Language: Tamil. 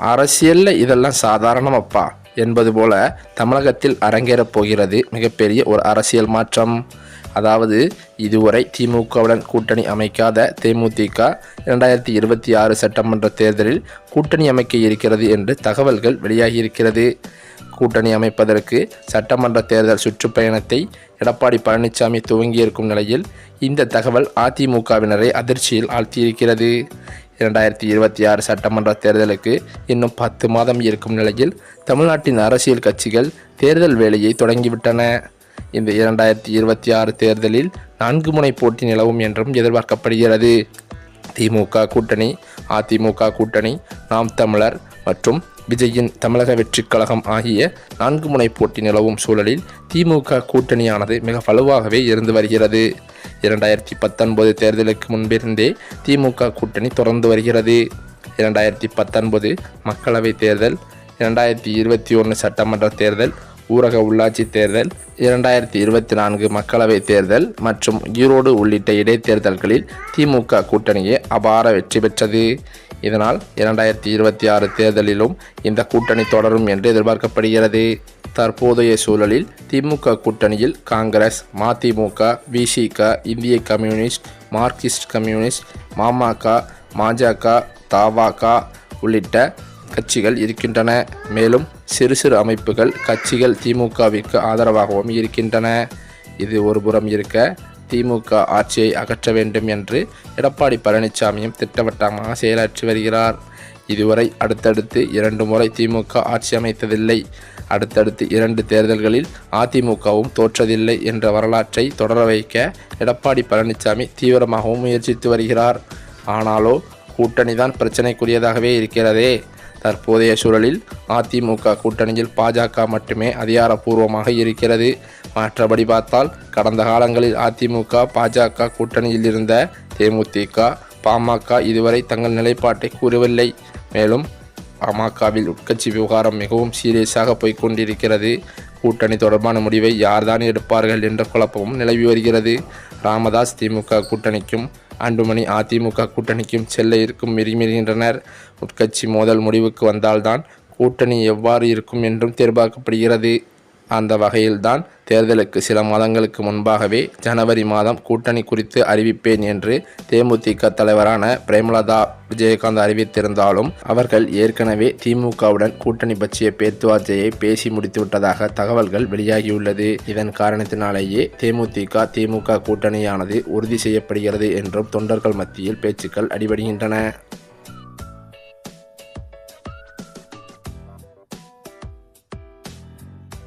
அரசியல்ல இதெல்லாம் சாதாரணமப்பா என்பது போல தமிழகத்தில் அரங்கேறப் போகிறது மிகப்பெரிய ஒரு அரசியல் மாற்றம். அதாவது இதுவரை திமுகவுடன் கூட்டணி அமைக்காத தேமுதிக 2026 சட்டமன்ற தேர்தலில் கூட்டணி அமைக்க இருக்கிறது என்று தகவல்கள் வெளியாகியிருக்கிறது. கூட்டணி அமைப்பதற்கு சட்டமன்ற தேர்தல் சுற்றுப்பயணத்தை எடப்பாடி பழனிசாமி துவங்கியிருக்கும் நிலையில் இந்த தகவல் அதிமுகவினரை அதிர்ச்சியில் ஆழ்த்தியிருக்கிறது. 2026 சட்டமன்ற தேர்தலுக்கு இன்னும் 10 மாதம் இருக்கும் நிலையில் தமிழ்நாட்டின் அரசியல் கட்சிகள் தேர்தல் வேலையை தொடங்கிவிட்டன. இந்த 2026 தேர்தலில் 4 முனை போட்டி நிலவும் என்றும் எதிர்பார்க்கப்படுகிறது. திமுக கூட்டணி, அதிமுக கூட்டணி, நாம் தமிழர் மற்றும் விஜயின் தமிழக வெற்றிக் கழகம் ஆகிய 4 முனை போட்டி நிலவும் சூழலில் திமுக கூட்டணியானது மிக வலுவாகவே இருந்து வருகிறது. 2019 தேர்தலுக்கு முன்பிருந்தே திமுக கூட்டணி தொடர்ந்து வருகிறது. 2019 மக்களவைத் தேர்தல், 2021 சட்டமன்ற தேர்தல், ஊரக உள்ளாட்சி தேர்தல், 2024 மக்களவைத் தேர்தல் மற்றும் ஈரோடு உள்ளிட்ட இடைத்தேர்தல்களில் திமுக கூட்டணியே அபார வெற்றி பெற்றது. இதனால் 2026 தேர்தலிலும் இந்த கூட்டணி தொடரும் என்று எதிர்பார்க்கப்படுகிறது. தற்போதைய சூழலில் திமுக கூட்டணியில் காங்கிரஸ், மதிமுக, விசிக, இந்திய கம்யூனிஸ்ட், மார்க்சிஸ்ட் கம்யூனிஸ்ட், மாமக, பாஜக, தவாக உள்ளிட்ட கட்சிகள் இருக்கின்றன. மேலும் சிறு சிறு அமைப்புகள், கட்சிகள் திமுகவிற்கு ஆதரவாகவும் இருக்கின்றன. இது ஒருபுறம் இருக்க, திமுக ஆட்சியை அகற்ற வேண்டும் என்று எடப்பாடி பழனிசாமியும் திட்டவட்டமாக செயலாற்றி வருகிறார். இதுவரை அடுத்தடுத்து 2 முறை திமுக ஆட்சி அமைத்ததில்லை. அடுத்தடுத்து 2 தேர்தல்களில் அதிமுகவும் தோற்றதில்லை என்ற வரலாற்றை தொடர வைக்க எடப்பாடி பழனிசாமி தீவிரமாகவும் முயற்சித்து வருகிறார். ஆனாலோ கூட்டணி தான் பிரச்சனைக்குரியதாகவே இருக்கிறதே. தற்போதைய சூழலில் அதிமுக கூட்டணியில் பாஜக மட்டுமே அதிகாரப்பூர்வமாக இருக்கிறது. மற்றபடி பார்த்தால் கடந்த காலங்களில் அதிமுக பாஜக கூட்டணியில் இருந்த தேமுதிக, பாமக இதுவரை தங்கள் நிலைப்பாட்டை கூறவில்லை. மேலும் பாமகவில் உட்கட்சி விவகாரம் மிகவும் சீரியஸாக போய்கொண்டிருக்கிறது. கூட்டணி தொடர்பான முடிவை யார்தான் எடுப்பார்கள் என்ற குழப்பமும் நிலவி வருகிறது. ராமதாஸ் திமுக கூட்டணிக்கும், அன்புமணி அதிமுக கூட்டணிக்கும் செல்ல இருக்கும் விரும்புகின்றனர். உட்கட்சி மோதல் முடிவுக்கு வந்தால்தான் கூட்டணி எவ்வாறு இருக்கும் என்றும் எதிர்பார்க்கப்படுகிறது. அந்த வகையில்தான் தேர்தலுக்கு சில மாதங்களுக்கு முன்பாகவே ஜனவரி மாதம் கூட்டணி குறித்து அறிவிப்பேன் என்று தேமுதிக தலைவரான பிரேமலதா விஜயகாந்த் அறிவித்திருந்தாலும் அவர்கள் ஏற்கனவே திமுகவுடன் கூட்டணி பற்றிய பேச்சுவார்த்தையை பேசி முடித்துவிட்டதாக தகவல்கள் வெளியாகியுள்ளது. இதன் காரணத்தினாலேயே தேமுதிக திமுக கூட்டணியானது உறுதி செய்யப்படுகிறது என்றும் தொண்டர்கள் மத்தியில் பேச்சுக்கள் அடிபடுகின்றன.